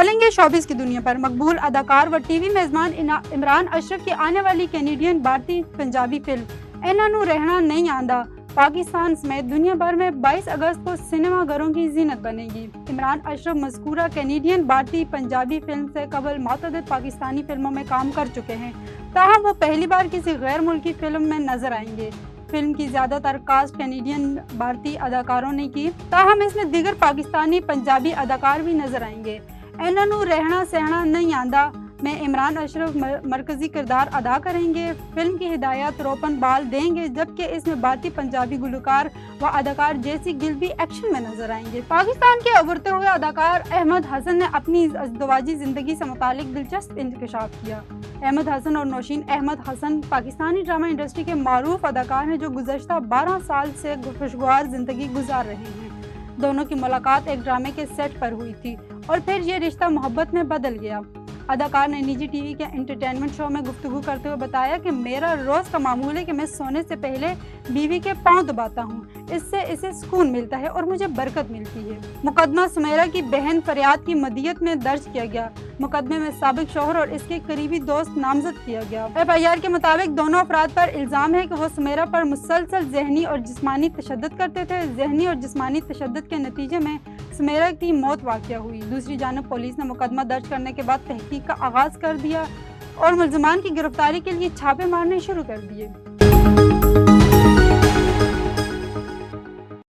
ڈالیں گے शोबिस की दुनिया पर। मकबूल अदाकार व टीवी मेजबान इमरान अशरफ की आने वाली कैनेडियन भारतीय पंजाबी फिल्म इन्हां नूं रहना नहीं आंदा पाकिस्तान समेत दुनिया भर में 22 अगस्त को सिनेमाघरों की जीनत बनेगी। इमरान अशरफ मज़कूरा कैनेडियन भारतीय पंजाबी फिल्म से कबल मुतअद्दिद पाकिस्तानी फिल्मों में काम कर चुके हैं, ताहम वो पहली बार किसी गैर मुल्की फिल्म में नजर आएंगे। फिल्म की ज़्यादातर कास्ट कैनेडियन भारतीय अदाकारों ने की, ताहम इसमें दीगर पाकिस्तानी पंजाबी अदाकार भी नजर आएंगे। इन्हां नूं रहना सहना नहीं आंदा में इमरान अशरफ मरकजी किरदार अदा करेंगे। फिल्म की हिदायत रोपन बाल देंगे, जबकि इसमें भारतीय पंजाबी गुलकार व अदाकार जेसी गिल भी एक्शन में नजर आएंगे। पाकिस्तान के उभरते हुए अदाकार अहमद हसन ने अपनी अज़दवाजी ज़िंदगी से मुतालिक दिलचस्प इंकशाफ किया। अहमद हसन और नौशीन अहमद हसन पाकिस्तानी ड्रामा इंडस्ट्री के मारूफ अदाकार हैं जो गुज़श्ता 12 साल से खुशगवार ज़िंदगी गुजार रहे हैं। दोनों की मुलाकात एक ड्रामे के सेट पर हुई थी और फिर ये रिश्ता मोहब्बत में बदल गया। अदाकार ने निजी टीवी के एंटरटेनमेंट शो में गुफ्तगू करते हुए बताया कि मेरा रोज़ का मामूल है कि मैं सोने से पहले बीवी के पांव दबाता हूँ, इससे इसे सुकून मिलता है और मुझे बरकत मिलती है। मुकदमा सुमेरा की बहन फरियाद की मदियत में दर्ज किया गया। मुकदमे में साबिक शौहर और इसके करीबी दोस्त नामजद किया गया। FIR के मुताबिक दोनों अफराद पर इल्ज़ाम है कि वो सुमेरा पर मुसलसल जहनी और जिस्मानी तशद्दुद करते थे। जहनी और जिस्मानी तशद्दुद के नतीजे में सुमेरा की मौत वाक़या हुई। दूसरी जानब पुलिस ने मुकदमा दर्ज करने के बाद तहकीक का आगाज़ कर दिया और मुल्ज़िमान की गिरफ्तारी के लिए छापे मारने शुरू कर दिए।